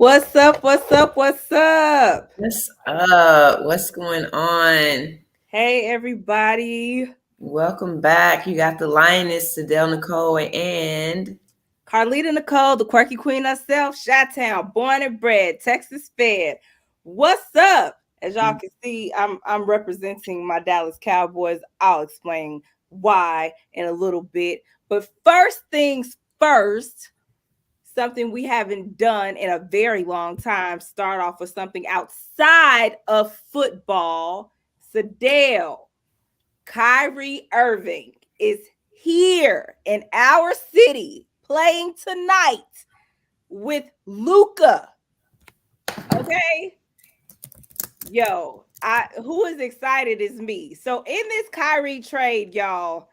What's up? What's up? What's up? What's up? What's going on? Hey, everybody. Welcome back. You got the lioness, Sadell Nicole, and Carlita Nicole, the quirky queen herself, Chi-Town, born and bred, Texas fed. What's up? As y'all can see, I'm representing my Dallas Cowboys. I'll explain why in a little bit. But first things first, something we haven't done in a very long time. Start off with something outside of football. Sadell, Kyrie Irving is here in our city playing tonight with Luca. Okay. Yo, I who is excited is me. So in this Kyrie trade, y'all,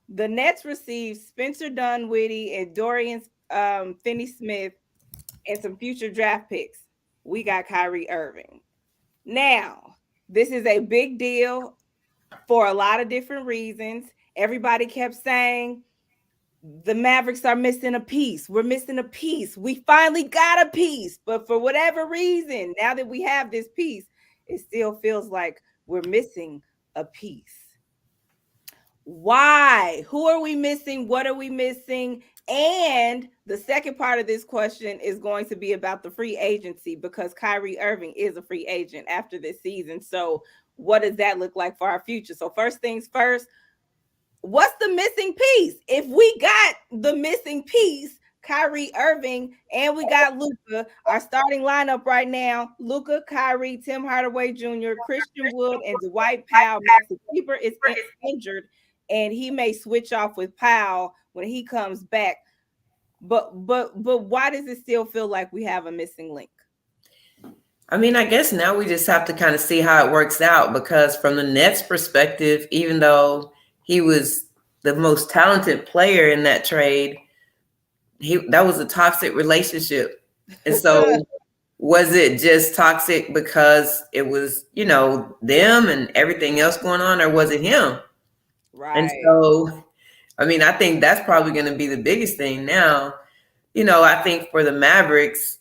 the Nets received Spencer Dunwitty and Dorian Finney Smith and some future draft picks. We got Kyrie Irving. Now, this is a big deal for a lot of different reasons. Everybody kept saying the Mavericks are missing a piece. We're missing a piece. We finally got a piece. But for whatever reason, now that we have this piece, it still feels like we're missing a piece. Why? Who are we missing? What are we missing? And the second part of this question is going to be about the free agency because Kyrie Irving is a free agent after this season. So, what does that look like for our future? So, first things first, what's the missing piece? If we got the missing piece, Kyrie Irving, and we got Luca, our starting lineup right now, Luca, Kyrie, Tim Hardaway Jr., Christian Wood, and Dwight Powell. Maxi Kleber is injured, and he may switch off with Powell when he comes back. But why does it still feel like we have a missing link? I mean, I guess now we just have to kind of see how it works out because from the Nets perspective, even though he was the most talented player in that trade, that was a toxic relationship. And so was it just toxic because it was, them and everything else going on, or was it him? Right. And so, I mean, I think that's probably going to be the biggest thing now. I think for the Mavericks,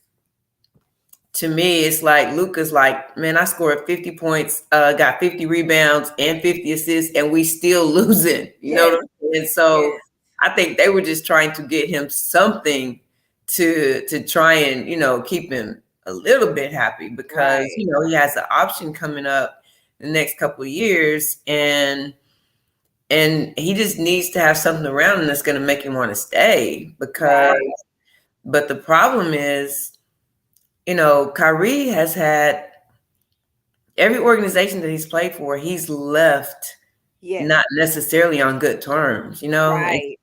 to me, it's like Luka's like, man, I scored 50 points, got 50 rebounds and 50 assists, and we still losing. You know what I'm saying? And so I think they were just trying to get him something to try and, keep him a little bit happy because, he has an option coming up the next couple of years, and he just needs to have something around him that's going to make him want to stay because, but the problem is, Kyrie has had every organization that he's played for, he's left not necessarily on good terms, And,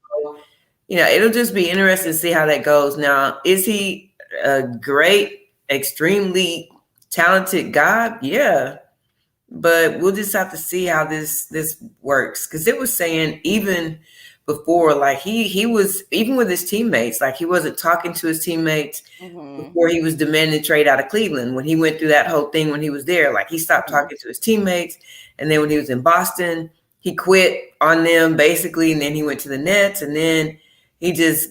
it'll just be interesting to see how that goes. Now, is he a great, extremely talented guy? Yeah. But we'll just have to see how this works. Because it was saying even before, like he was, even with his teammates, like he wasn't talking to his teammates before he was demanding trade out of Cleveland. When he went through that whole thing when he was there, like he stopped talking to his teammates. And then when he was in Boston, he quit on them basically. And then he went to the Nets, and then he just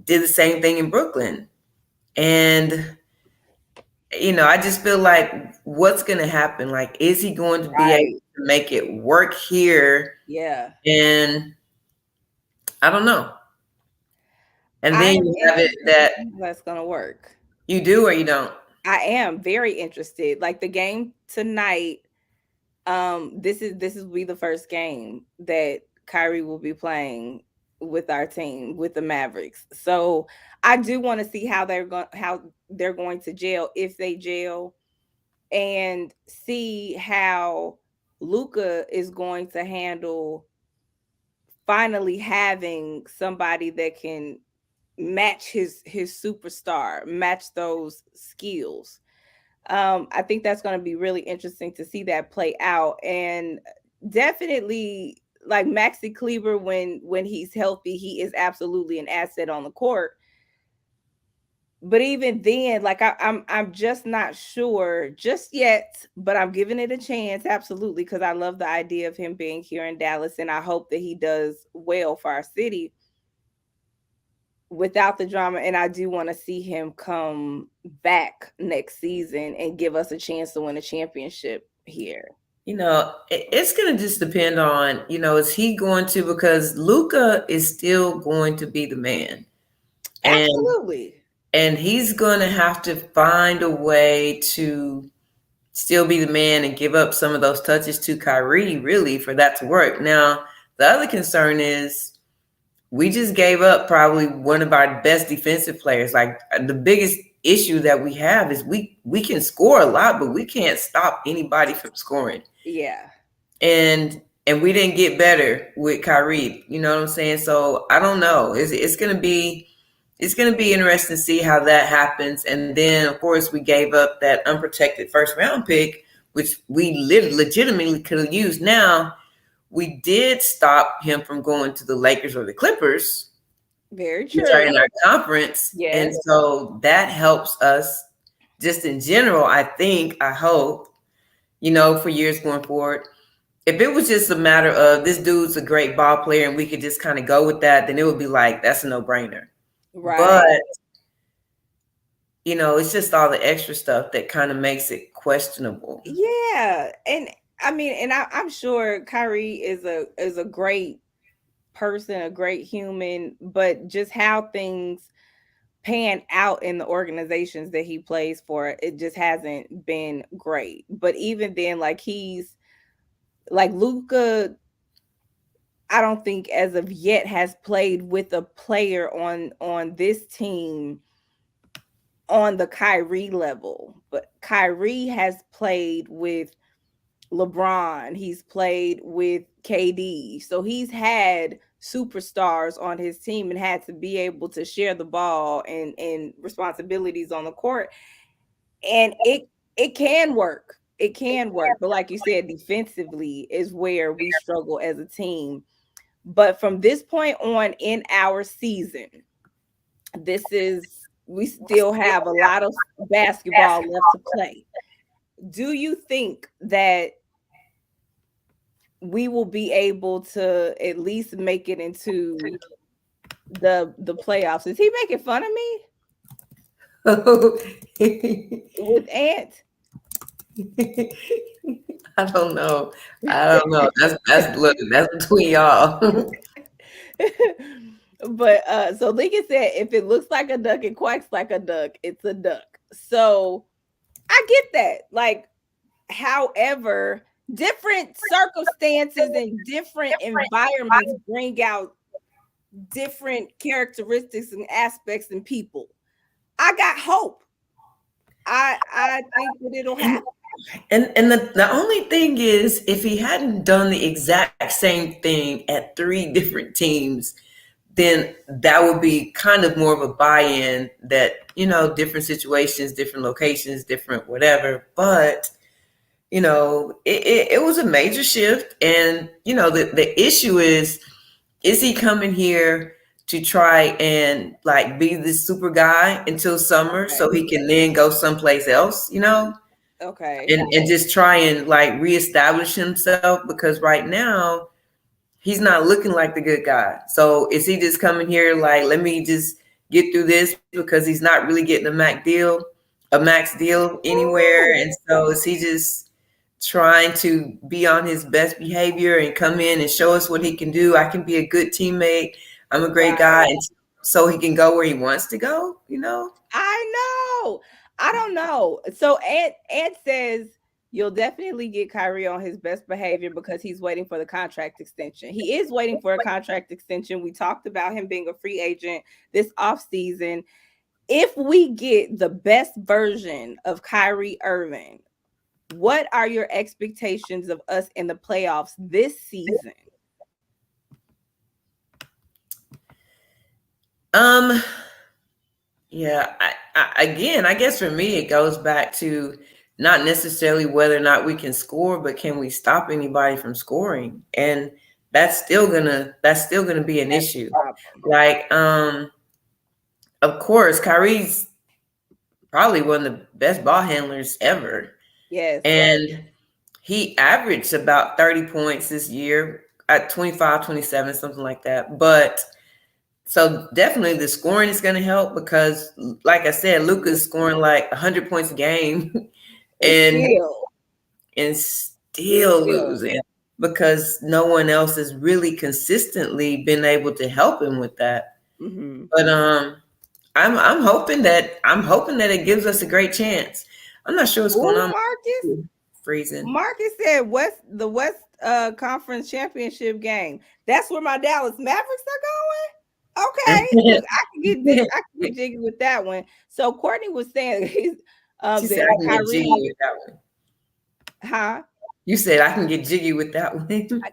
did the same thing in Brooklyn. And I just feel like what's going to happen? Like, is he going to be able to make it work here? Yeah. And I don't know. And then you have it that that's going to work. You do or you don't? I am very interested. Like the game tonight, this will be the first game that Kyrie will be playing with our team, with the Mavericks. So I do want to see how they're going to gel, if they gel, and see how Luca is going to handle finally having somebody that can match his superstar, match those skills. I think that's going to be really interesting to see that play out. And definitely, like Maxi Kleber, when he's healthy, he is absolutely an asset on the court. But even then, like I'm just not sure just yet, but I'm giving it a chance, absolutely, because I love the idea of him being here in Dallas, and I hope that he does well for our city. without the drama, and I do want to see him come back next season and give us a chance to win a championship here. It's going to just depend on, is he going to, because Luca is still going to be the man. And Absolutely. and he's going to have to find a way to still be the man and give up some of those touches to Kyrie, really, for that to work. Now, the other concern is we just gave up probably one of our best defensive players. Like, the biggest issue that we have is we can score a lot, but we can't stop anybody from scoring. Yeah. And we didn't get better with Kyrie. You know what I'm saying? So I don't know. It's gonna be interesting to see how that happens. And then, of course, we gave up that unprotected first round pick, which we legitimately could have used. Now, we did stop him from going to the Lakers or the Clippers. Very true. Which are in our conference. Yes. And so that helps us just in general, I hope, for years going forward. If it was just a matter of this dude's a great ball player and we could just kind of go with that, then it would be like, that's a no-brainer. Right. But, it's just all the extra stuff that kind of makes it questionable. Yeah. And I mean, and I'm sure Kyrie is a great person, a great human, but just how things pan out in the organizations that he plays for, it just hasn't been great. But even then, like, he's like Luca, I don't think as of yet has played with a player on this team on the Kyrie level. But Kyrie has played with LeBron, he's played with KD. So he's had superstars on his team and had to be able to share the ball and responsibilities on the court. And it can work. It can work. But like you said, defensively is where we struggle as a team. But from this point on in our season, we still have a lot of basketball left to play. Do you think that we will be able to at least make it into the playoffs? Is he making fun of me with Ant? I don't know. That's between y'all. But so Lincoln said, if it looks like a duck, it quacks like a duck, it's a duck. So I get that. Like, however, different circumstances and different environments bring out different characteristics and aspects in people. I got hope. I think that it'll happen. And the only thing is, if he hadn't done the exact same thing at 3 different teams, then that would be kind of more of a buy-in that, different situations, different locations, different whatever. But, it was a major shift. And, the issue is he coming here to try and like be this super guy until summer so he can then go someplace else, Okay. And just try and like reestablish himself, because right now he's not looking like the good guy. So is he just coming here like, let me just get through this, because he's not really getting a max deal anywhere? And so is he just trying to be on his best behavior and come in and show us what he can do? I can be a good teammate. I'm a great guy. And so he can go where he wants to go, I know. I don't know. So Ed says you'll definitely get Kyrie on his best behavior because he's waiting for the contract extension. He is waiting for a contract extension. We talked about him being a free agent this offseason. If we get the best version of Kyrie Irving, what are your expectations of us in the playoffs this season? Yeah, I guess for me, it goes back to not necessarily whether or not we can score, but can we stop anybody from scoring? And that's still gonna be an issue. Like, of course, Kyrie's probably one of the best ball handlers ever. Yes. And he averaged about 30 points this year at 25, 27, something like that. But So definitely the scoring is going to help because, like I said, Luka's scoring like 100 points a game, And and still, still losing because no one else has really consistently been able to help him with that. mm-hmm. But I'm hoping that it gives us a great chance. I'm not sure what's going Oh, on. Marcus. Freezing. Marcus said the West Conference Championship game. That's where my Dallas Mavericks are going. Okay, look, I can get jiggy with that one. So Courtney was saying he's She said that I can get jiggy Kyrie, with that one. huh? You said I can get jiggy with that one. I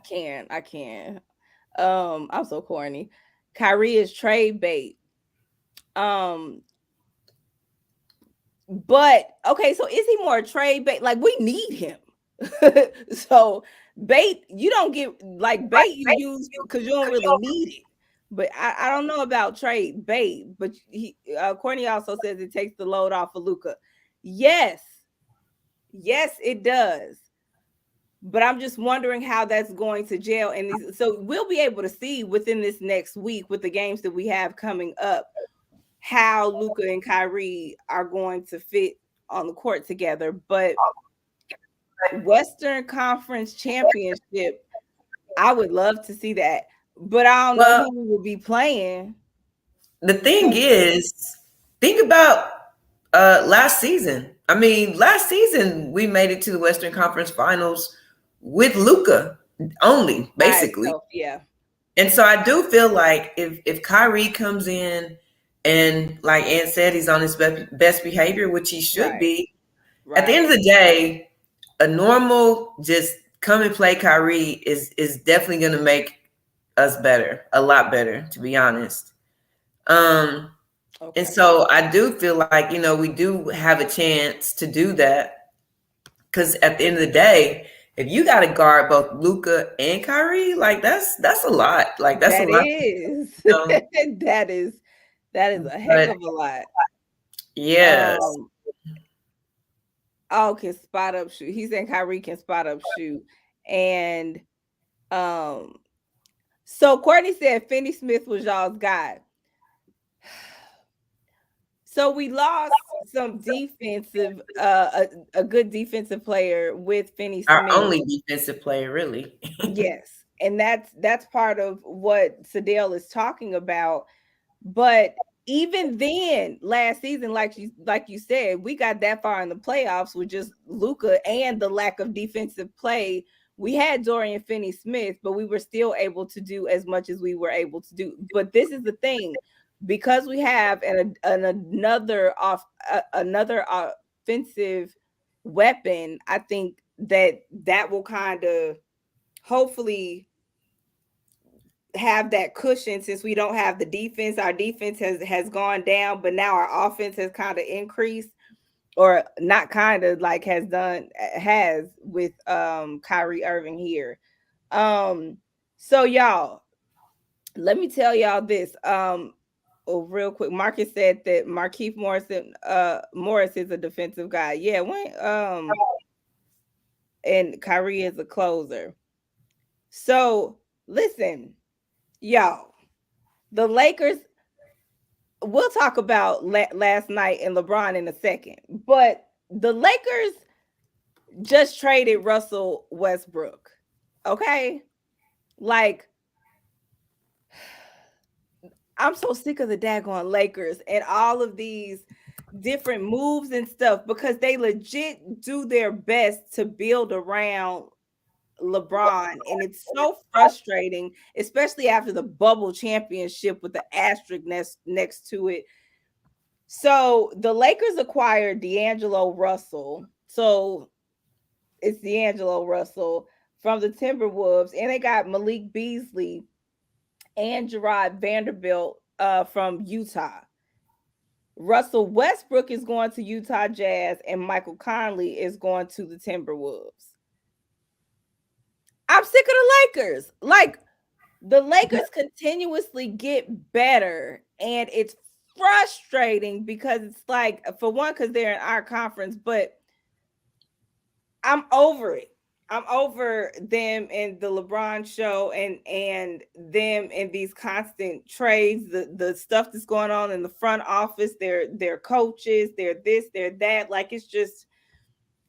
can. I'm so corny. Kyrie is trade bait. Um, but okay, so is he more trade bait? Like we need him. So bait, you don't get like bait you use because you don't really need it. But I don't know about trade bait, but Courtney also says it takes the load off of Luca. Yes, yes, it does. But I'm just wondering how that's going to gel. And so we'll be able to see within this next week with the games that we have coming up how Luca and Kyrie are going to fit on the court together. But Western Conference Championship, I would love to see that. But I don't know Well, who will be playing. the thing is, think about last season. I mean, last season we made it to the Western Conference Finals with Luca only, By basically. itself, yeah. And so I do feel like if Kyrie comes in and, like Ant said, he's on his best behavior, which he should Right. be. At the Right. end of the day, a normal just come and play Kyrie is definitely going to make us better, a lot better, to be honest. Um, and Okay. so I do feel like, we do have a chance to do that because at the end of the day, if you got to guard both Luca and Kyrie, like that's a lot. Like that's a That lot. is Um, that is that is a heck but of a lot. yes, Um oh, can spot up shoot. He's saying Kyrie can spot up shoot. And um so Courtney said Finney Smith was y'all's guy. So we lost some defensive, a good defensive player with Finney our Smith. only defensive player, really. Yes, and that's part of what Sadell is talking about. But even then, last season, like you said, we got that far in the playoffs with just Luca and the lack of defensive play. We had Dorian Finney-Smith, but we were still able to do as much as we were able to do. But this is the thing, because we have another offensive weapon. I think that will kind of hopefully have that cushion since we don't have the defense. Our defense has gone down, but now our offense has kind of increased, or not kind of, like has with Kyrie Irving here. So y'all, let me tell y'all this. Real quick, Marcus said that Markieff Morris is a defensive guy. Yeah, and Kyrie is a closer. So listen, y'all, the Lakers, we'll talk about last night and LeBron in a second, but the Lakers just traded Russell Westbrook. Okay? Like, I'm so sick of the daggone Lakers and all of these different moves and stuff because they legit do their best to build around LeBron, and it's so frustrating, especially after the bubble championship with the asterisk next to it. So the Lakers acquired D'Angelo Russell. So it's D'Angelo Russell from the Timberwolves, and they got Malik Beasley and Gerard Vanderbilt from Utah. Russell Westbrook is going to Utah Jazz, and Michael Conley is going to the Timberwolves. I'm sick of the Lakers. Like, the Lakers continuously get better, and it's frustrating because it's like, for one, because they're in our conference, but I'm over it. I'm over them and the LeBron show and them and these constant trades, the stuff that's going on in the front office, their coaches, they're this, they're that. Like it's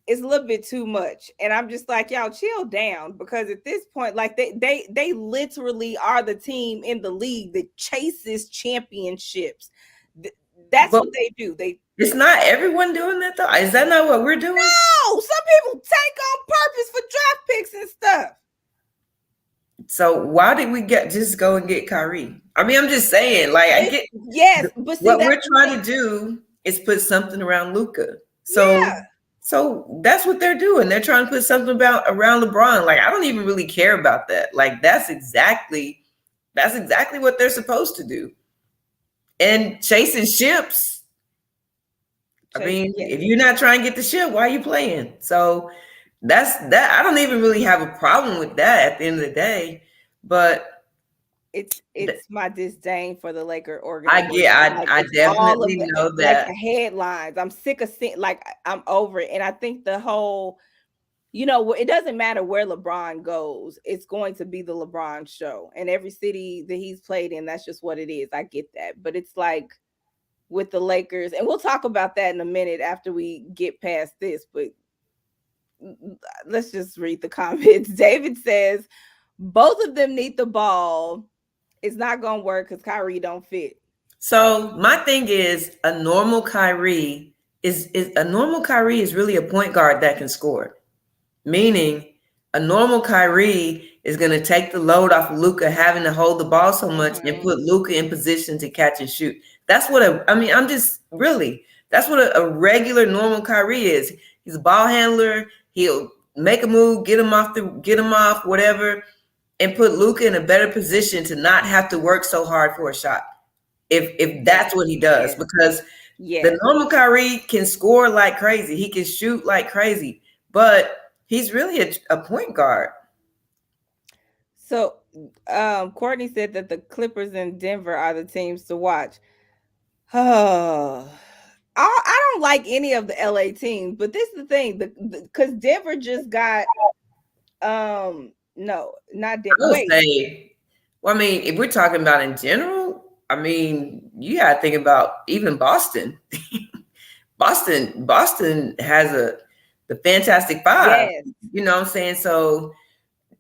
a little bit too much. And I'm just like, y'all chill down because at this point, like they literally are the team in the league that chases championships. That's But what they do. They it's not everyone doing that though. Is that not what we're doing? no, some people tank on purpose for draft picks and stuff. So why did we get just go and get Kyrie? I mean, I'm just saying, like I get Yes, but see what that's we're trying to do is put something around Luca. yeah. So that's what they're doing. They're trying to put something about around LeBron. Like I don't even really care about that. Like that's exactly what they're supposed to do. And chasing ships. I mean, Yeah, if you're not trying to get the ship, why are you playing? So that's that. I don't even really have a problem with that at the end of the day. But it's my disdain for the Laker I organization. get Like I it's all of definitely the know like that. the headlines. I'm sick of seeing like I'm over it. And I think the whole, it doesn't matter where LeBron goes, it's going to be the LeBron show. And every city that he's played in, that's just what it is. I get that. But it's like with the Lakers, and we'll talk about that in a minute after we get past this, but let's just read the comments. David says both of them need the ball. It's not gonna work because Kyrie don't fit. So my thing is a normal Kyrie is a normal Kyrie is really a point guard that can score. Meaning a normal Kyrie is going to take the load off of Luca having to hold the ball so much and put Luca in position to catch and shoot. That's what I'm just really, that's what a regular normal Kyrie is. He's a ball handler. He'll make a move, get him off, whatever, and put Luca in a better position to not have to work so hard for a shot. If that's what he does, because the normal Kyrie can score like crazy. He can shoot like crazy, but he's really a point guard. So Courtney said that the Clippers and Denver are the teams to watch. Oh, I don't like any of the LA teams, but this is the thing, because Denver just got no, not Denver. I would say, well, I mean, if we're talking about in general, I mean, you gotta think about even Boston. Boston has the Fantastic Five. Yes. You know what I'm saying? So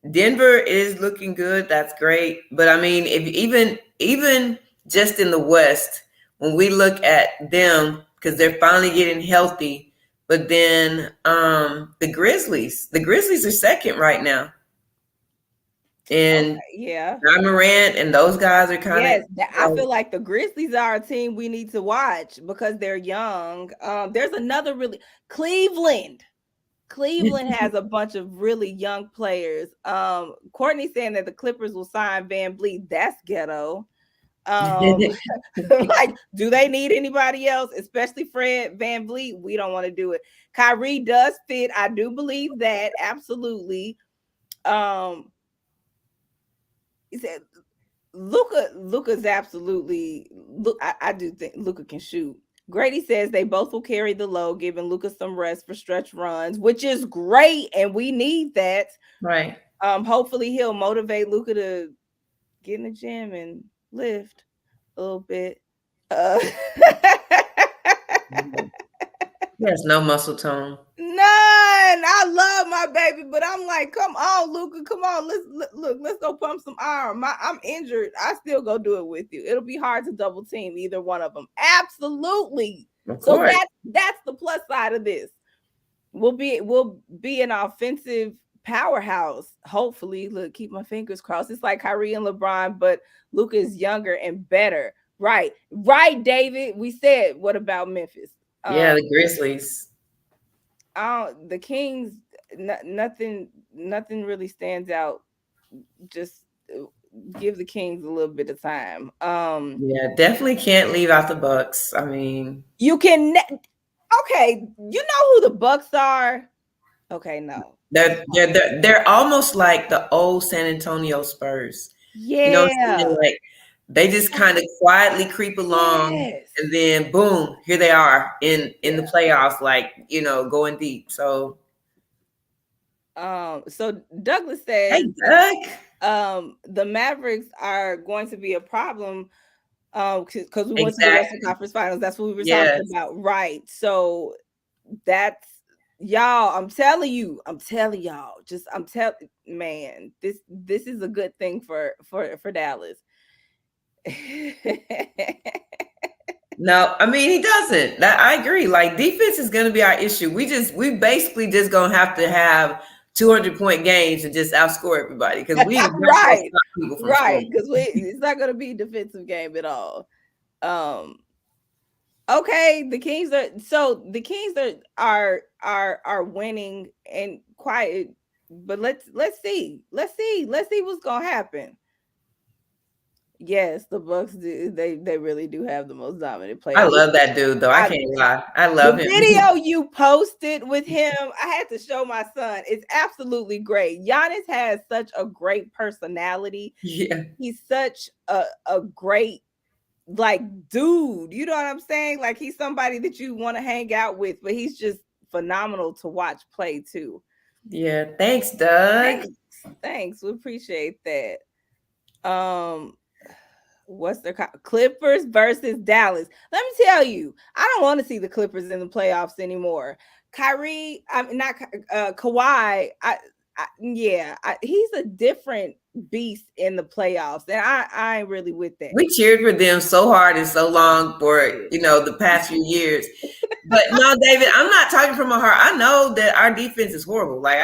Denver is looking good. That's great. But I mean, if even just in the West, when we look at them, because they're finally getting healthy, but then the Grizzlies are second right now. And yeah, Morant and those guys are kind of. Yes, I feel like the Grizzlies are a team we need to watch because they're young. There's another really Cleveland. Cleveland has a bunch of really young players. Courtney saying that the Clippers will sign Van Vliet. That's ghetto. Like, do they need anybody else, especially Fred Van Vliet? We don't want to do it. Kyrie does fit. I do believe that absolutely. He said Luca's absolutely. Look, I do think Luca can shoot. Grady says they both will carry the load, giving Luca some rest for stretch runs, which is great, and we need that. Right. Hopefully he'll motivate Luca to get in the gym and lift a little bit. He has no muscle tone. None. I love my baby, but I'm like, come on, Luca, come on. Let's go pump some iron. I'm injured. I still go do it with you. It'll be hard to double team either one of them. Absolutely. So that's the plus side of this. We'll be an offensive powerhouse. Hopefully, look, keep my fingers crossed. It's like Kyrie and LeBron, but Luca is younger and better. Right, David. We said, what about Memphis? Yeah, the Grizzlies. The Kings, nothing really stands out. Just give the Kings a little bit of time. Yeah, definitely can't leave out the Bucks. I mean, you can. Okay, you know who the Bucks are. Okay, no, they're almost like the old San Antonio Spurs. Yeah, you know what I'm saying? Like they just kind of quietly creep along, and then boom, here they are in the playoffs, like going deep. So So Douglas Hey, says Doug. the Mavericks are going to be a problem because we went to the Western Exactly. Conference Finals. That's what we were talking Yes. about, right? So that's y'all. I'm telling y'all. Just I'm telling man, this is a good thing for Dallas. No, I mean he doesn't. That I agree. Like defense is going to be our issue. We basically just gonna have to have 200-point games and just outscore everybody because we not gonna Right, stop people from right. scoring. Because it's not going to be a defensive game at all. Um, okay, the Kings are winning and quiet, but let's see what's gonna happen. Yes, the Bucks they really do have the most dominant I player. love that dude though. I I, can't lie. I the love him. video you posted with him, I had to show my son. It's absolutely great. Giannis has such a great personality. Yeah. He's such a great like dude. You know what I'm saying? Like he's somebody that you want to hang out with, but he's just phenomenal to watch play too. Yeah. Thanks, Doug. Thanks. Thanks. We appreciate that. Um what's their Clippers versus Dallas. Let me tell you, I don't want to see the Clippers in the playoffs anymore. Kyrie, I'm not Kawhi. He's a different beast in the playoffs, and I ain't really with that. We cheered for them so hard and so long for the past few years. But no, David, I'm not talking from my heart. I know that our defense is horrible. Like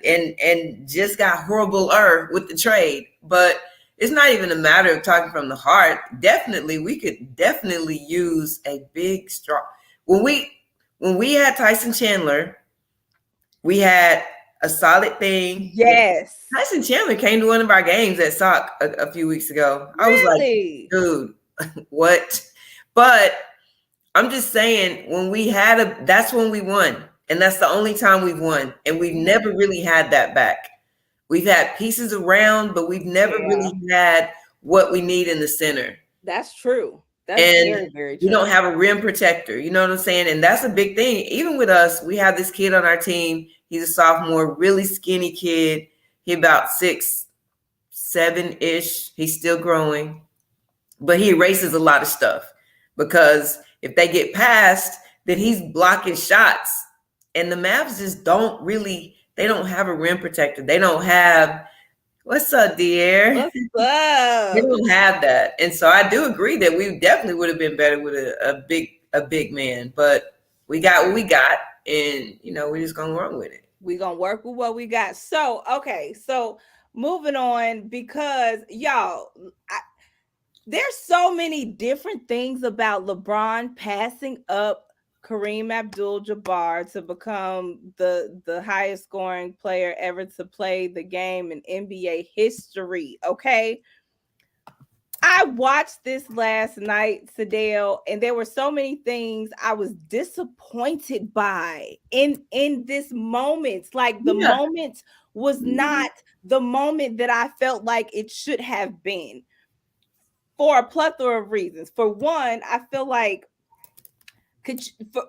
and just got horribler with the trade. But it's not even a matter of talking from the heart. Definitely, we could definitely use a big strong. When we had Tyson Chandler, we had a solid thing. Yes. Tyson Chandler came to one of our games at SOC a few weeks ago. I was like, Really? dude, what? But I'm just saying, when we had that's when we won. And that's the only time we've won. And we've never really had that back. We've had pieces around, but we've never really had what we need in the center. That's true. That's And very, very we true. don't have a rim protector. You know what I'm saying? And that's a big thing. Even with us, we have this kid on our team. He's a sophomore, really skinny kid. He about 6'7" ish. He's still growing. But he erases a lot of stuff because if they get past, then he's blocking shots. And the Mavs just they don't have a rim protector. They don't have, what's up, dear? What's They up? don't have that. And so I do agree that we definitely would have been better with a big man. But we got what we got, and we're just gonna run with it. We're gonna work with what we got. So okay, so moving on, because y'all, there's so many different things about LeBron passing up Kareem Abdul-Jabbar to become the highest scoring player ever to play the game in NBA history. Okay, I watched this last night, Sadell, and there were so many things I was disappointed by in this moment. Like the moment was not the moment that I felt like it should have been, for a plethora of reasons. For one, I feel like for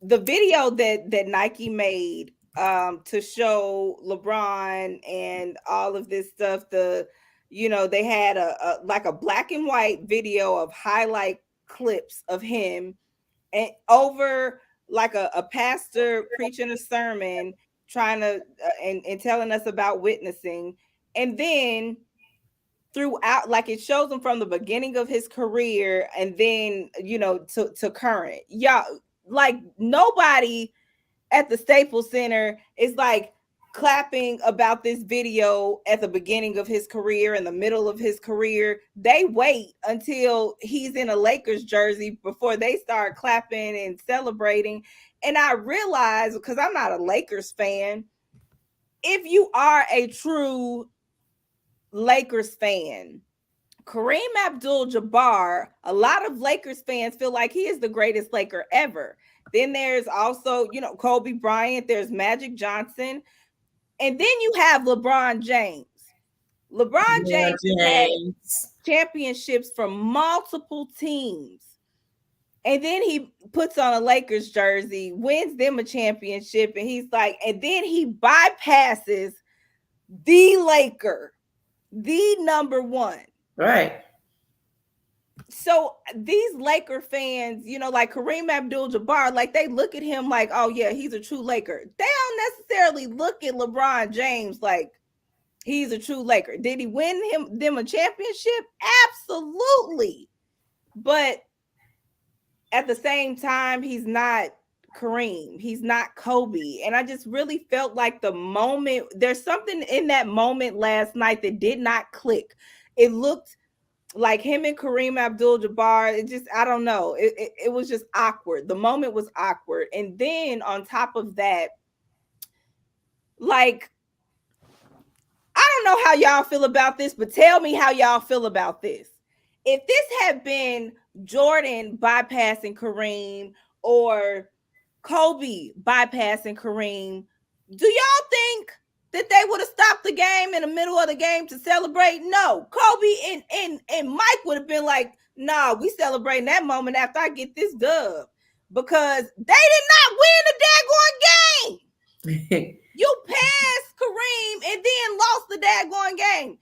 the video that Nike made to show LeBron and all of this stuff, they had a like a black and white video of highlight clips of him and over like a pastor preaching a sermon, trying to and telling us about witnessing, and then throughout, like it shows him from the beginning of his career and then to current. Yeah, like nobody at the Staples Center is like clapping about this video at the beginning of his career, in the middle of his career. They wait until he's in a Lakers jersey before they start clapping and celebrating. And I realize, because I'm not a Lakers fan, if you are a true Lakers fan, Kareem Abdul-Jabbar, a lot of Lakers fans feel like he is the greatest Laker ever. Then there's also, Kobe Bryant, there's Magic Johnson, and then you have LeBron James. LeBron James had championships from multiple teams. And then he puts on a Lakers jersey, wins them a championship, and he's like, and then he bypasses the Laker, the number one. Right. So these Laker fans, like Kareem Abdul-Jabbar, like they look at him like, oh yeah, he's a true Laker. They don't necessarily look at LeBron James like he's a true Laker. Did he win them a championship? Absolutely. But at the same time, he's not Kareem. He's not Kobe. And I just really felt like there's something in that moment last night that did not click. It looked like him and Kareem Abdul-Jabbar, I don't know. It was just awkward. The moment was awkward. And then on top of that, like, I don't know how y'all feel about this, but tell me how y'all feel about this. If this had been Jordan bypassing Kareem or Kobe bypassing Kareem, do y'all think that they would have stopped the game in the middle of the game to celebrate? No. Kobe and Mike would have been like, nah, we celebrating that moment after I get this dub. Because they did not win the daggone game. You passed Kareem and then lost the daggone game.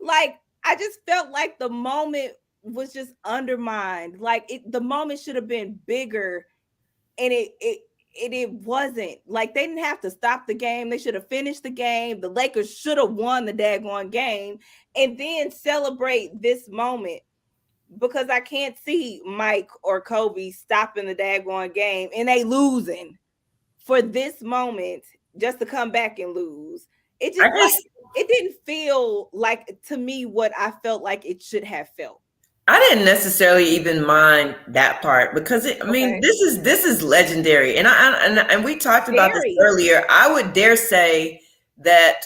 Like, I just felt like the moment was just undermined. Like the moment should have been bigger, and it wasn't. Like they didn't have to stop the game. They should have finished the game. The Lakers should have won the daggone game, and then celebrate this moment. Because I can't see Mike or Kobe stopping the daggone game and they losing for this moment just to come back and lose. It just it didn't feel like to me what I felt like it should have felt. I didn't necessarily even mind that part because I mean this is legendary, and we talked about this earlier. I would dare say that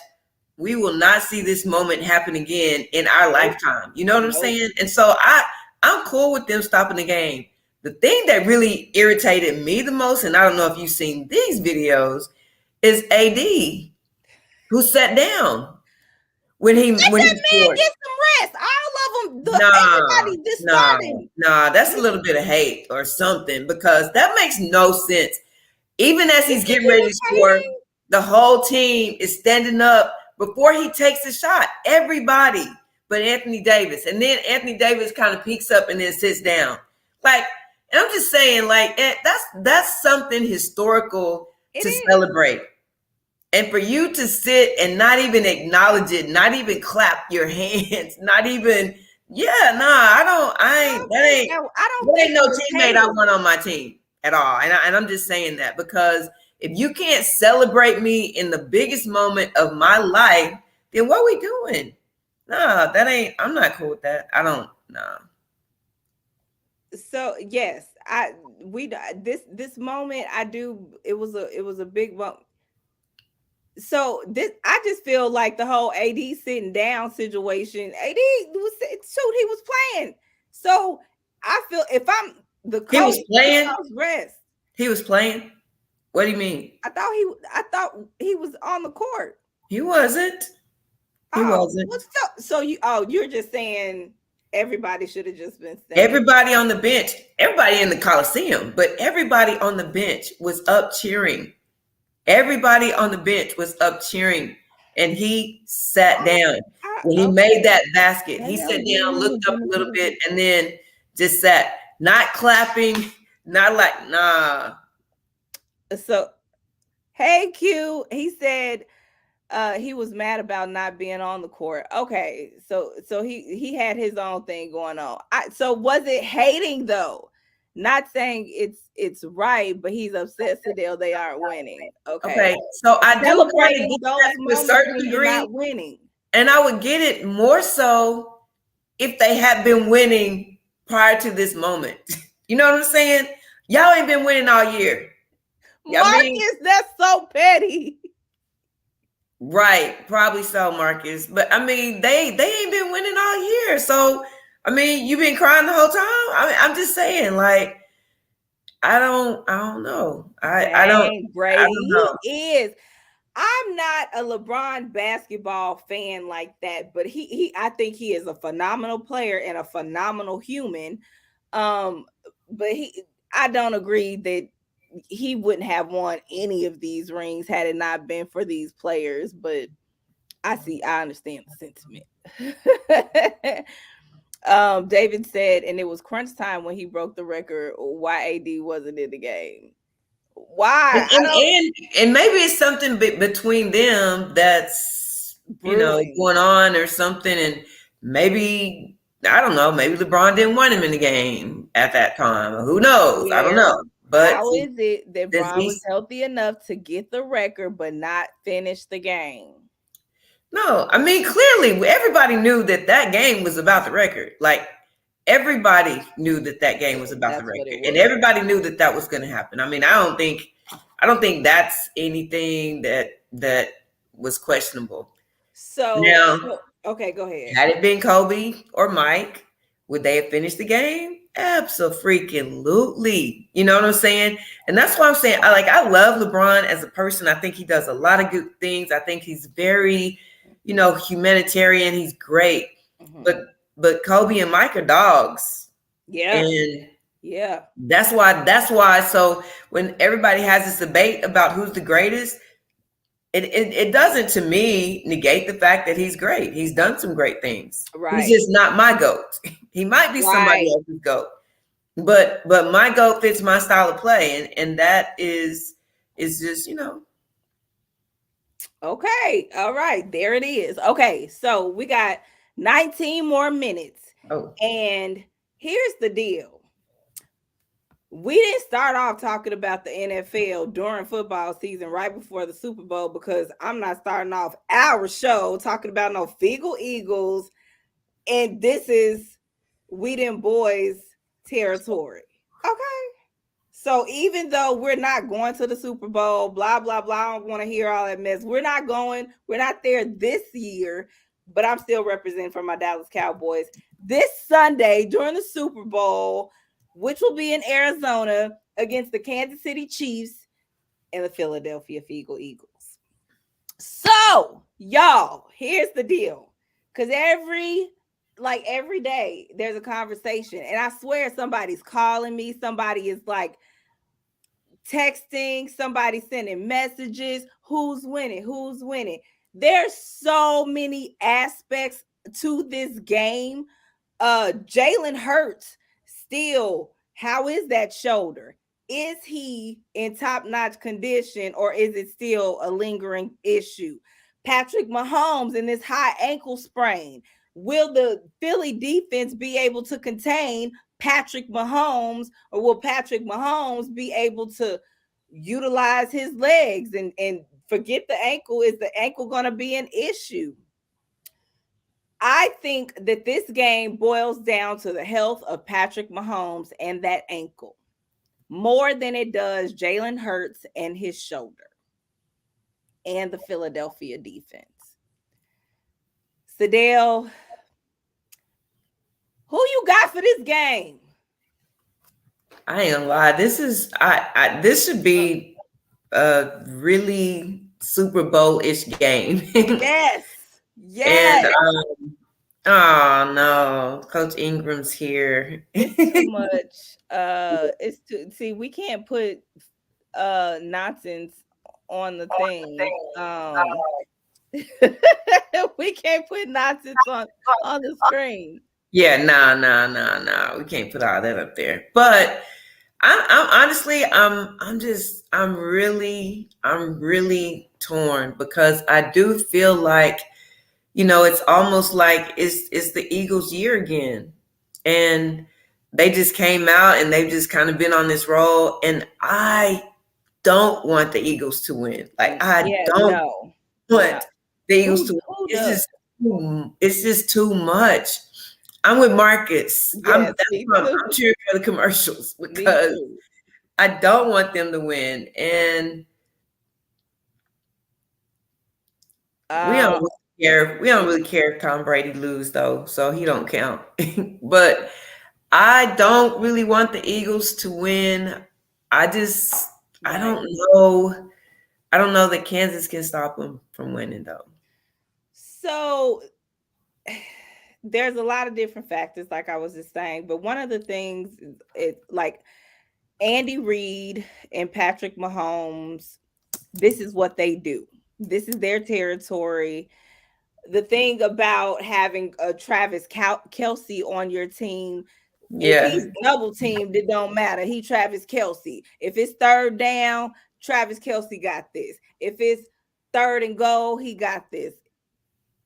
we will not see this moment happen again in our lifetime. You know what I'm saying? And so I'm cool with them stopping the game. The thing that really irritated me the most, and I don't know if you've seen these videos, is AD, who sat down when he Let that man get some rest. All of them, everybody discarding. Nah, that's a little bit of hate or something because that makes no sense. Even as he's getting ready to score, the whole team is standing up before he takes the shot. Everybody but Anthony Davis. And then Anthony Davis kind of peeks up and then sits down. Like, and I'm just saying, like, that's something historical to celebrate. And for you to sit and not even acknowledge it, not even clap your hands, not even, that ain't no teammate I want on my team at all. And I'm just saying that because if you can't celebrate me in the biggest moment of my life, then what are we doing? Nah, I'm not cool with that. I don't, nah. So yes, this moment it was a big moment. So I just feel like the whole AD sitting down situation, AD he was playing. So I feel if I'm the coach, he was playing. Rest. He was playing. What do you mean? I thought he was on the court. He wasn't. He wasn't. So you're just saying everybody should have just been staying. Everybody on the bench, everybody in the Coliseum, but everybody on the bench was up cheering. Everybody on the bench was up cheering, and he sat down. When he made that basket, he sat down, looked up a little bit, and then just sat, not clapping, not like, nah. So, hey, Q, he said he was mad about not being on the court. Okay, so he had his own thing going on. So was it hating though? Not saying it's right, but he's upset still they aren't winning. Okay. So I do kind of get that to a certain degree. Not winning. And I would get it more so if they had been winning prior to this moment. You know what I'm saying? Y'all ain't been winning all year. Marcus, that's so petty. Right, probably so, Marcus. But I mean, they ain't been winning all year. So I mean, you've been crying the whole time. I mean, I'm just saying, like, I don't know. I don't. Brady, I don't know. He is. I'm not a LeBron basketball fan like that, but I think he is a phenomenal player and a phenomenal human. but I don't agree that he wouldn't have won any of these rings had it not been for these players. But I understand the sentiment. David said, and it was crunch time when he broke the record. Why AD wasn't in the game? And, Why? I and don't. and and maybe it's something between them that's Brewing. going on or something, and maybe I don't know. Maybe LeBron didn't want him in the game at that time. Who knows? I don't Where? know. But How is it that since Bron was he's healthy enough to get the record but not finish the game? no, I mean clearly everybody knew that that game was about the record. Like everybody knew that that game was about the That's what it record, and was. everybody knew that that was going to happen. I mean, I don't think that's anything that was questionable. So, Now, okay, go ahead. had it been Kobe or Mike, would they have finished the game? Absolutely. You know what I'm saying? And that's why I'm saying I love LeBron as a person. I think he does a lot of good things. I think he's very, humanitarian. He's great. But Mhm. but Kobe and Mike are dogs. Yeah, And yeah, that's why so when everybody has this debate about who's the greatest, it doesn't to me negate the fact that he's great. He's done some great things. He's right, just not my goat. He might be somebody right. else's goat. But my goat fits my style of play, and that is just Okay, all right, there it is. Okay, so we got 19 more minutes, oh and here's the deal. We didn't start off talking about the NFL during football season right before the Super Bowl because I'm not starting off our show talking about no Feagle Eagles, and this is we them boys territory. Okay. So even though we're not going to the Super Bowl, blah blah blah, I don't want to hear all that mess. We're not going. We're not there this year, but I'm still representing for my Dallas Cowboys this Sunday during the Super Bowl, which will be in Arizona against the Kansas City Chiefs and the Philadelphia Eagles. So, y'all, here's the deal. Cause every day there's a conversation, and I swear somebody's calling me, somebody is like texting, somebody sending messages. Who's winning? Who's winning? There's so many aspects to this game. Jalen Hurts still, how is that shoulder? Is he in top-notch condition or is it still a lingering issue? Patrick Mahomes in this high ankle sprain. Will the Philly defense be able to contain Patrick Mahomes, or will Patrick Mahomes be able to utilize his legs and forget the ankle? Is the ankle going to be an issue? I think that this game boils down to the health of Patrick Mahomes and that ankle more than it does Jalen Hurts and his shoulder and the Philadelphia defense. Sadell, who you got for this game? I ain't gonna lie. This should be a really Super Bowl-ish game. Yes, And yes. oh no, Coach Ingram's here. It's too much. It's too. See, we can't put nonsense on the thing. We can't put nonsense on the screen. Yeah, nah. We can't put all that up there. But I'm honestly, I'm really torn because I do feel like, it's almost like it's the Eagles' year again, and they just came out and they've just kind of been on this roll, and I don't want the Eagles to win. Like I Yeah, don't no, no. want the Eagles to win. Who does? It's just too much. I'm with Marcus. Yes, me I'm too. cheering for the commercials Me because too. I don't want them to win, and we don't Uh, really care. We don't really care if Tom Brady lose though, so he don't count. But I don't really want the Eagles to win. I just I right. don't know. I don't know that Kansas can stop them from winning though. So there's a lot of different factors, like I was just saying, but one of the things is like Andy Reid and Patrick Mahomes, this is what they do. This is their territory. The thing about having a Kelsey on your team, if Yeah. he's double teamed, it don't matter. He Travis Kelsey. If it's third down, Travis Kelsey got this. If it's third and goal, he got this.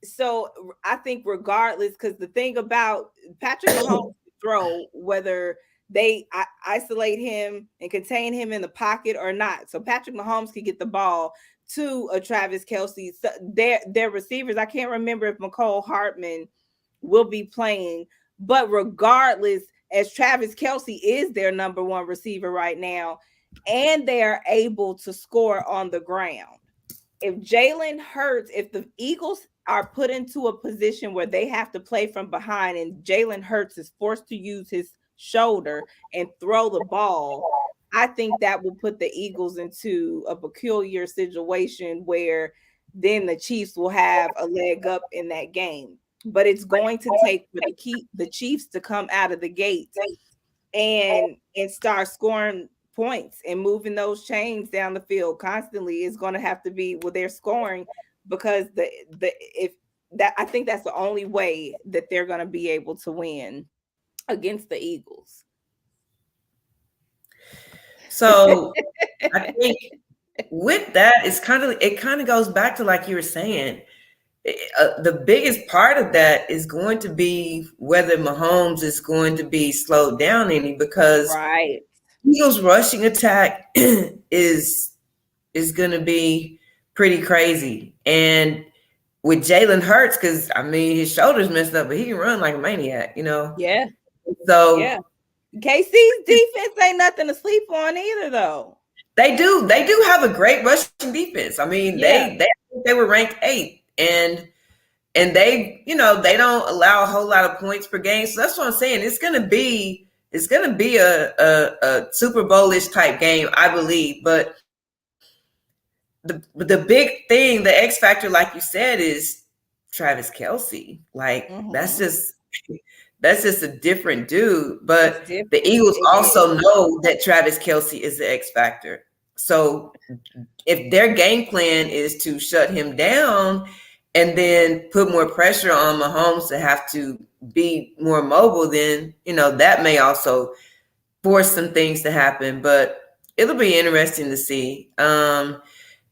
So I think regardless, because the thing about Patrick Mahomes throw, whether they isolate him and contain him in the pocket or not. So Patrick Mahomes can get the ball to a Travis Kelsey. So their receivers, I can't remember if McCole Hartman will be playing, but regardless, as Travis Kelsey is their number one receiver right now, and they are able to score on the ground. If Jalen Hurts, if the Eagles are put into a position where they have to play from behind and Jalen Hurts is forced to use his shoulder and throw the ball, I think that will put the Eagles into a peculiar situation where then the Chiefs will have a leg up in that game. But it's going to take for the Chiefs to come out of the gate and start scoring points and moving those chains down the field constantly. Is going to have to be they're scoring, because the if that I think that's the only way that they're going to be able to win against the Eagles. So I think with that, it kind of goes back to, like you were saying, the biggest part of that is going to be whether Mahomes is going to be slowed down any, because Right. Eagles rushing attack is going to be pretty crazy. And with Jalen Hurts, because I mean his shoulders messed up, but he can run like a maniac, you know. Yeah. So Yeah. KC's defense ain't nothing to sleep on either, though. they do have a great rushing defense. I mean, Yeah. they were ranked 8th, and they, you know, they don't allow a whole lot of points per game. So that's what I'm saying. It's gonna be a Super Bowl-ish type game, I believe. But the big thing, the X factor, like you said, is Travis Kelsey. Like Mm-hmm. that's just a different dude. But It's the different. Eagles It also is. know that Travis Kelsey is the X factor. So if their game plan is to shut him down and then put more pressure on Mahomes to have to be more mobile, then, you know, that may also force some things to happen. But it'll be interesting to see.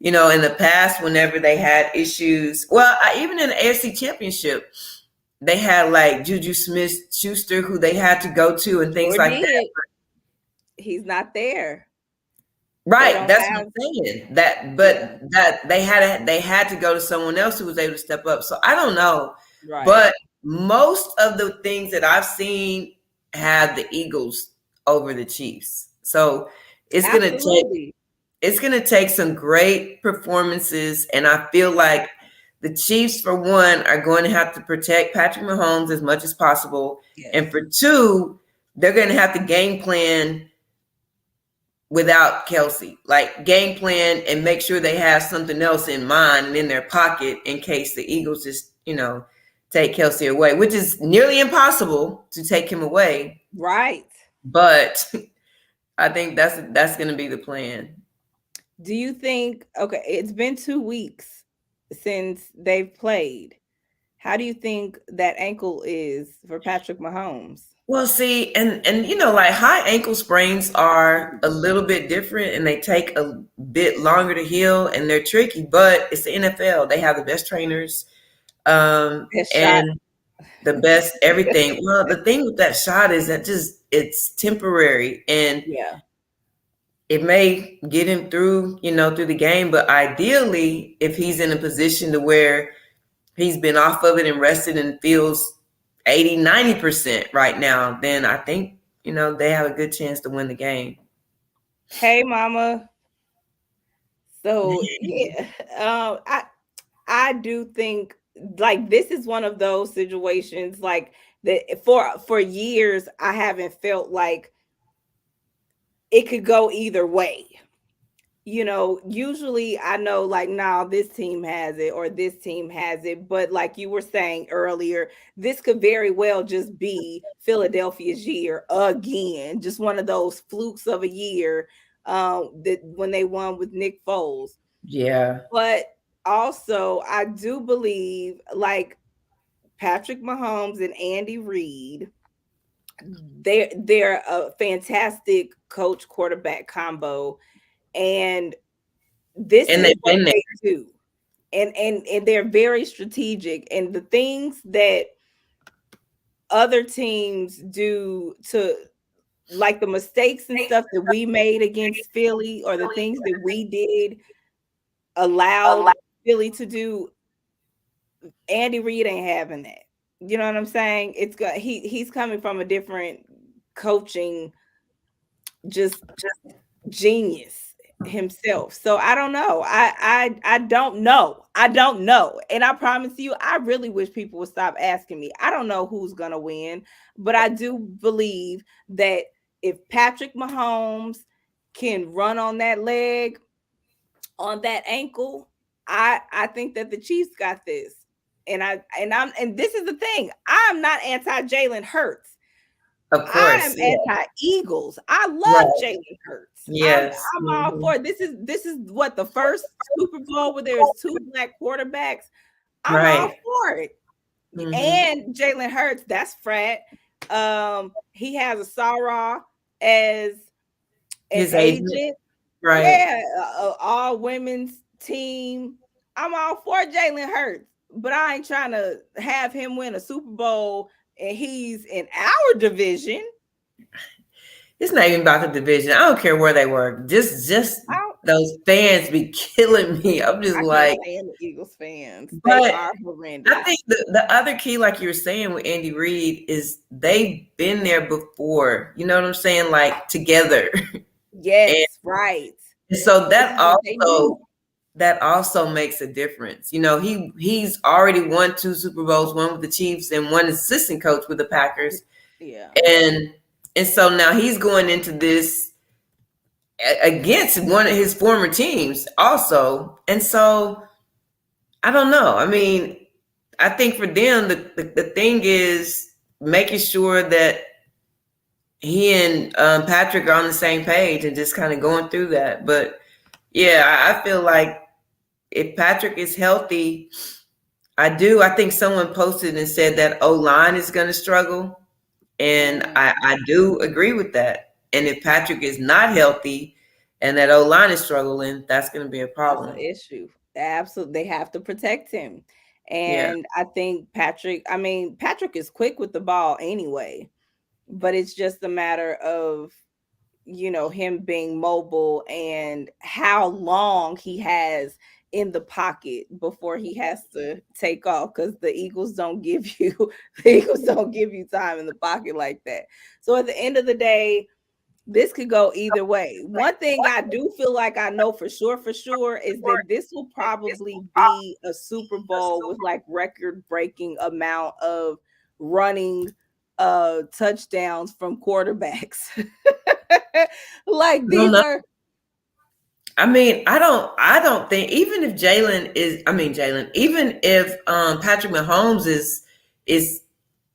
You know, in the past, whenever they had issues, well, even in the AFC Championship, they had like Juju Smith-Schuster, who they had to go to and things Sure like that. did. He's not there. They Right, don't that's what have. I'm saying. That, Yeah. but that they had to go to someone else who was able to step up. So I don't know, Right. but most of the things that I've seen have the Eagles over the Chiefs. So it's gonna take Absolutely. it's gonna take some great performances, and I feel like the Chiefs, for one, are going to have to protect Patrick Mahomes as much as possible, and Yes. for two, they're going to have to game plan without Kelsey, like game plan and make sure they have something else in mind and in their pocket in case the Eagles just, you know, take Kelsey away, which is nearly impossible to take him away. Right. But I think that's going to be the plan. Do you think, okay, it's been 2 weeks since they've played. How do you think that ankle is for Patrick Mahomes? Well, see, and you know, like high ankle sprains are a little bit different and they take a bit longer to heal and they're tricky, but it's the NFL. They have the best trainers, His shot. and the best everything. Well, the thing with that shot is that just it's temporary and Yeah. it may get him through, you know, through the game. But ideally, if he's in a position to where he's been off of it and rested and feels 80-90% right now, then I think, you know, they have a good chance to win the game. Hey, mama. So yeah, I do think like this is one of those situations like that for years I haven't felt like it could go either way. usually I know like now this team has it or this team has it, but like you were saying earlier, this could very well just be Philadelphia's year again, just one of those flukes of a year that when they won with Nick Foles. Yeah. But also, I do believe like Patrick Mahomes and Andy Reid, they're a fantastic coach quarterback combo, and this And is they've what been there. they do. And they're very strategic, and the things that other teams do to like the mistakes and stuff that we made against Philly or the things that we did allowed Philly to do. Andy Reid ain't having that. You know what I'm saying? It's good. He's coming from a different coaching, just genius himself. So I don't know. I don't know. I don't know. And I promise you, I really wish people would stop asking me. I don't know who's gonna win, but I do believe that if Patrick Mahomes can run on that leg, on that ankle, I think that the Chiefs got this. And this is the thing. I'm not anti Jalen Hurts. Of I am course. Yeah. anti Eagles. I love Right. Jalen Hurts. Yes. I'm all Hmm. for it. This is what the first Super Bowl where there's two black quarterbacks. I'm all Right. for it. Hmm. And Jalen Hurts, that's frat. He has a Sarah as an His agent. agent. Right. Yeah, all women's team. I'm all for Jalen Hurts, but I ain't trying to have him win a Super Bowl and he's in our division. It's not even about the division. I don't care where they work. Just I don't, those fans be killing me. I'm just I can't like, stand the Eagles fans. They but are I horrendous. think the other key, like you were saying with Andy Reid, is they've been there before. You know what I'm saying? Like together. and, Yes, right. and so This is what they do. that also makes a difference. He's already won 2 Super Bowls, one with the Chiefs and one assistant coach with the Packers. Yeah. And so now he's going into this against one of his former teams also. And so I don't know. I mean, I think for them the thing is making sure that he and Patrick are on the same page and just kind of going through that. But yeah, I feel like if Patrick is healthy, I think someone posted and said that O line is going to struggle. And Mm, I do agree with that. And if Patrick is not healthy and that O line is struggling, that's going to be a that's an problem. issue. Absolutely. They have to protect him. Yeah. And I think Patrick is quick with the ball anyway, but it's just a matter of him being mobile and how long he has in the pocket before he has to take off, because the Eagles don't give you the Eagles don't give you time in the pocket like that. So at the end of the day, this could go either way. One thing I do feel like I know for sure is that this will probably be a Super Bowl with like record breaking amount of running touchdowns from quarterbacks. Like I don't these know. are I don't think even if Jalen, even if Patrick Mahomes is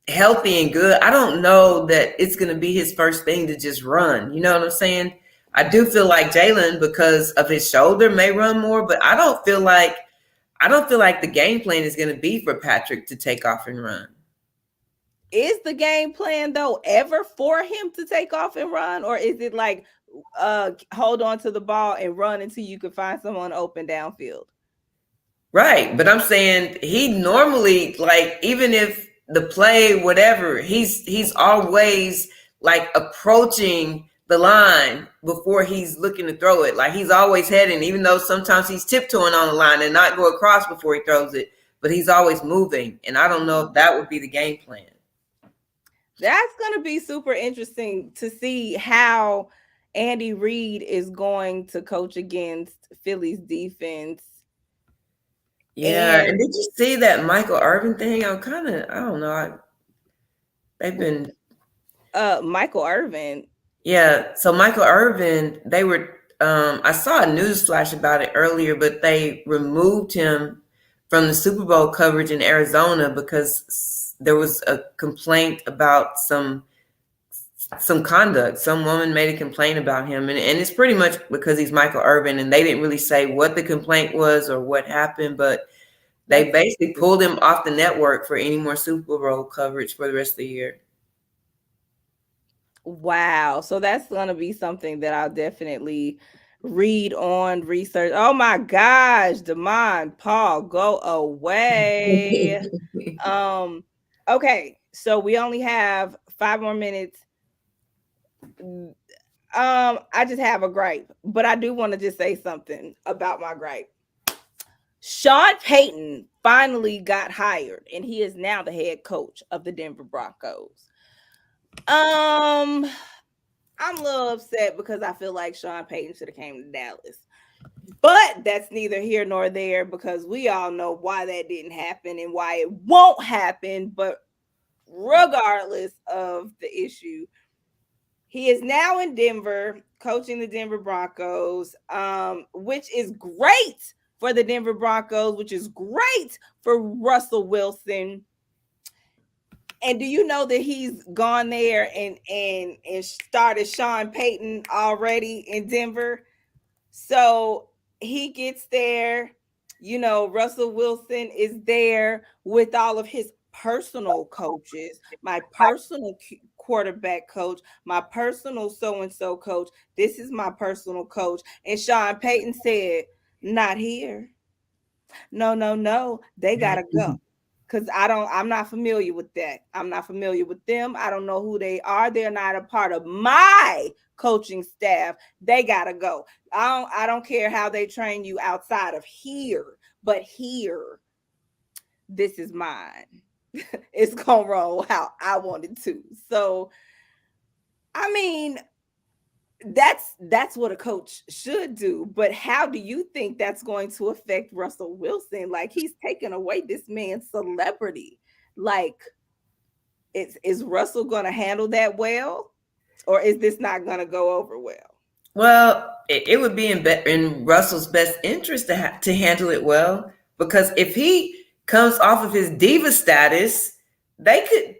healthy and good, I don't know that it's going to be his first thing to just run. You know what I'm saying? I do feel like Jalen, because of his shoulder, may run more, but I don't feel like the game plan is going to be for Patrick to take off and run. is the game plan though ever for him to take off and run, or is it like hold on to the ball and run until you can find someone open downfield? Right, but I'm saying he normally, like, even if the play whatever, he's always like approaching the line before he's looking to throw it. Like he's always heading, even though sometimes he's tiptoeing on the line and not go across before he throws it, but he's always moving. And I don't know if that would be the game plan. That's going to be super interesting to see how Andy Reid is going to coach against Philly's defense. Yeah, and And did you see that Michael Irvin thing? I don't know. They've been Michael Irvin, Yeah, so Michael Irvin, they were I saw a news flash about it earlier, but they removed him from the Super Bowl coverage in Arizona because there was a complaint about some conduct. Some woman made a complaint about him, and it's pretty much because he's Michael Irvin, and they didn't really say what the complaint was or what happened, but they basically pulled him off the network for any more Super Bowl coverage for the rest of the year. Wow. So that's going to be something that I'll definitely read on, research. Oh my gosh, Damon, Paul, go away. Okay. So we only have 5 more minutes. I just have a gripe, but I do want to just say something about my gripe. Sean Payton finally got hired, and he is now the head coach of the Denver Broncos. I'm a little upset because I feel like Sean Payton should have came to Dallas. But that's neither here nor there because we all know why that didn't happen and why it won't happen. But regardless of the issue, he is now in Denver coaching the Denver Broncos, which is great for the Denver Broncos, which is great for Russell Wilson. And do you know that he's gone there and started Sean Payton already in Denver? So he gets there, Russell Wilson is there with all of his personal coaches, my personal quarterback coach, my personal so-and-so coach. This is my personal coach. And Sean Payton said, not here. No. They gotta go. Because I'm not familiar with that. I'm not familiar with them. I don't know who they are. They're not a part of my coaching staff. They gotta go. I don't care how they train you outside of here, but here, this is mine. It's gonna roll how I wanted to. So, I mean, that's what a coach should do. But how do you think that's going to affect Russell Wilson? Like, he's taken away this man's celebrity. Like, is Russell going to handle that well, or is this not going to go over well? Well, it would be in Russell's best interest to handle it well, because if he comes off of his diva status, they could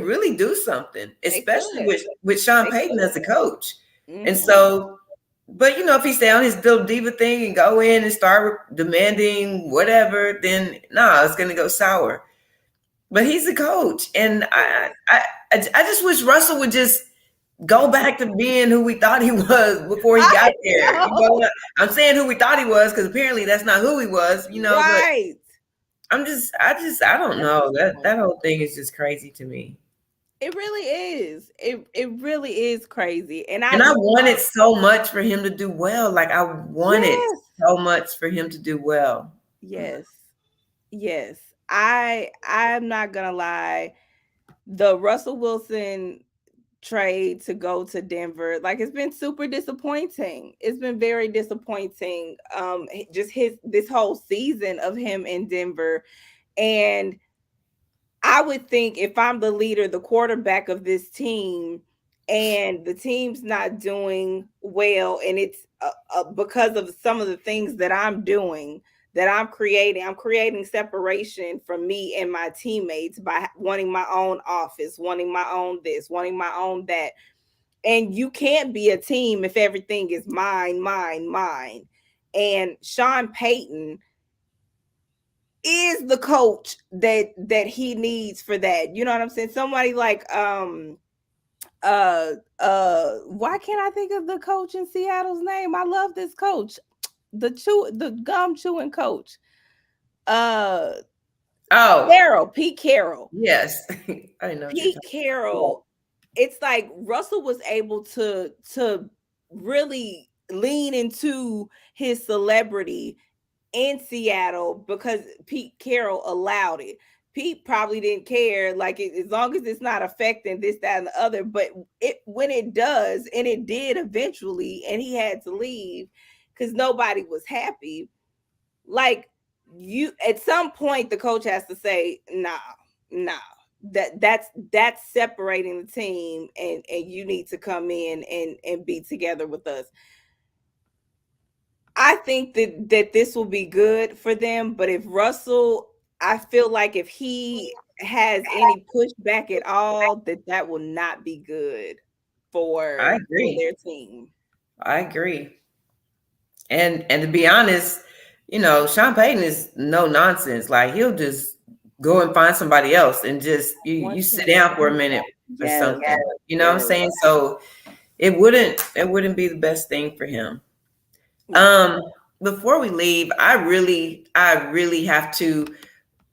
really do something, especially with Sean Payton as the coach. Mm-hmm. And so, but if he stay on his little diva thing and go in and start demanding whatever, then it's going to go sour. But he's the coach, and I just wish Russell would just go back to being who we thought he was before he got there. I'm saying who we thought he was because apparently that's not who he was, Right. But I don't know. That whole thing is just crazy to me. It really is. It really is crazy. And I wanted so much for him to do well. Like, I wanted so much for him to do well. Yes. I'm not gonna lie. The Russell Wilson trade to go to Denver, like, it's been super disappointing. It's been very disappointing. Just this whole season of him in Denver. And I would think if I'm the leader, the quarterback of this team, and the team's not doing well, and it's because of some of the things that I'm doing, that I'm creating separation from me and my teammates by wanting my own office, wanting my own this, wanting my own that. And you can't be a team if everything is mine. And Sean Payton is the coach that he needs for that. You know what I'm saying? Somebody like why can't I think of the coach in Seattle's name? I love this coach. The gum chewing coach. Pete Carroll. Yes. I know. Pete Carroll. It's like Russell was able to really lean into his celebrity in Seattle because Pete Carroll allowed it. Pete probably didn't care, like, as long as it's not affecting this, that, and the other. But when it does, and it did eventually, and he had to leave because nobody was happy. Like, you, at some point, the coach has to say, nah. That's separating the team, and you need to come in and be together with us. I think that this will be good for them, but if Russell, I feel like if he has any pushback at all, that will not be good I for agree. their team. I agree. And to be honest, Sean Payton is no nonsense. Like he'll just go and find somebody else and just you Want sit him. down for a minute or Yes, something. You know what I'm yes, saying? So it wouldn't be the best thing for him. no. Um, Before we leave, I really have to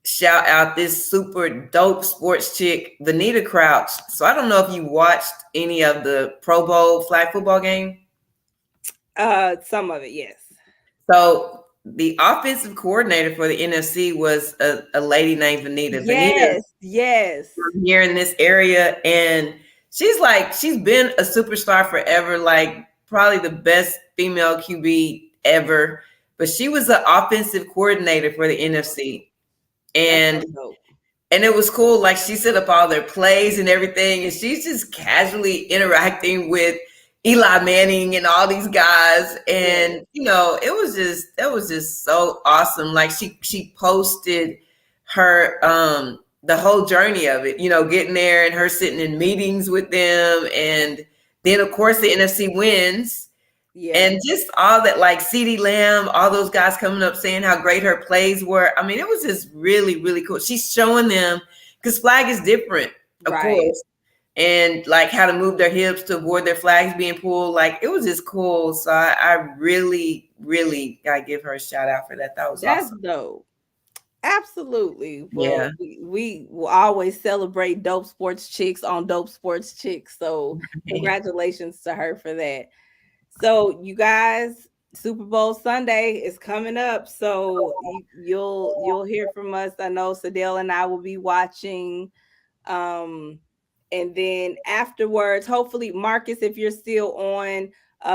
shout out this super dope sports chick, Vanita Crouch. So I don't know if you watched any of the Pro Bowl flag football game. Some of it, yes. So the offensive coordinator for the NFC was a lady named Vanita. Vanita Yes, yes, from here in this area, and she's been a superstar forever, like probably the best female QB ever. But she was the offensive coordinator for the NFC, that's and so dope. and it was cool. Like she set up all their plays and everything, and she's just casually interacting with Eli Manning and all these guys. Yeah, And it was just so awesome. Like she posted her the whole journey of it, getting there and her sitting in meetings with them, and then of course the NFC wins. yeah, And just all that, like CeeDee Lamb, all those guys coming up saying how great her plays were. I mean, it was just really, really cool. She's showing them because flag is different, of right. course, and like how to move their hips to avoid their flags being pulled. Like it was just cool. So I really, really gotta give her a shout out for that. That was That's awesome. dope. Absolutely. Well, Yeah. we will always celebrate Dope Sports Chicks on Dope Sports Chicks. So congratulations to her for that. So you guys, Super Bowl Sunday is coming up. So you'll hear from us. I know Sadell and I will be watching. Um, and then afterwards, hopefully, Marcus, if you're still on,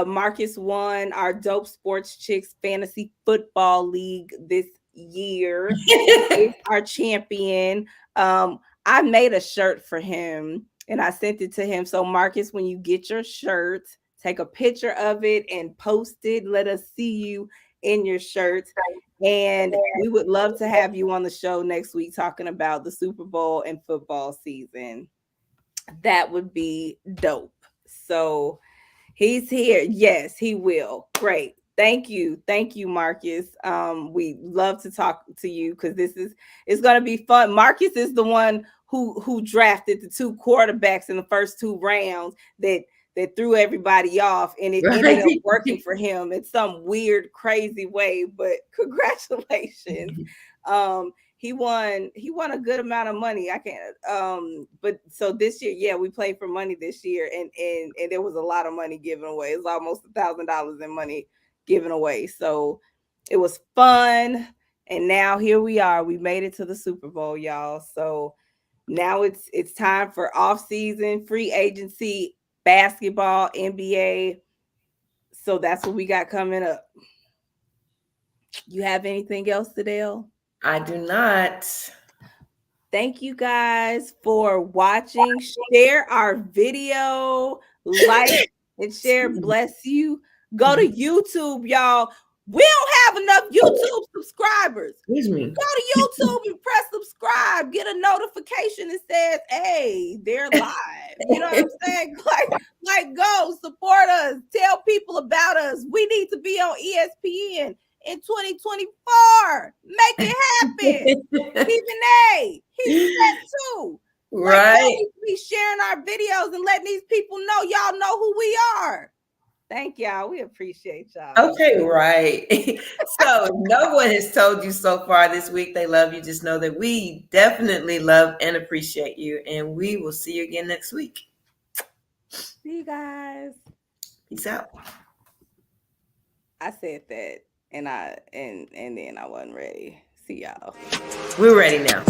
Marcus won our Dope Sports Chicks Fantasy Football League this year. He is our champion. I made a shirt for him and I sent it to him. So, Marcus, when you get your shirt, take a picture of it and post it. Let us see you in your shirt. And we would love to have you on the show next week talking about the Super Bowl and football season. That would be dope. So he's here. Yes, he will. Great. Thank you. Thank you, Marcus. We love to talk to you because it's gonna be fun. Marcus is the one who drafted the two quarterbacks in the first two rounds that threw everybody off, and it ended up Right. working for him in some weird, crazy way. But congratulations. He won a good amount of money. I can't but so this year, yeah, we played for money this year, and there was a lot of money given away. It's almost $1,000 in money given away. So it was fun. And now here we are. We made it to the Super Bowl, y'all. So now it's time for off season, free agency, basketball, NBA. So that's what we got coming up. You have anything else, Adele? I do not. Thank you guys for watching. Share our video, like and share. Bless you. Go to YouTube, y'all. We don't have enough YouTube subscribers. Excuse me. Go to YouTube and press subscribe. Get a notification that says, "Hey, they're live." You know what I'm saying? Like, go support us. Tell people about us. We need to be on ESPN in 2024. Make it happen. Stephen A. He's set too. Like, y'all Right. need to be sharing our videos and letting these people know y'all know who we are. Thank y'all. We appreciate y'all. Okay, right. So no one has told you so far this week they love you. Just know that we definitely love and appreciate you. And we will see you again next week. See you guys. Peace out. I said that and then I wasn't ready. See y'all. We're ready now.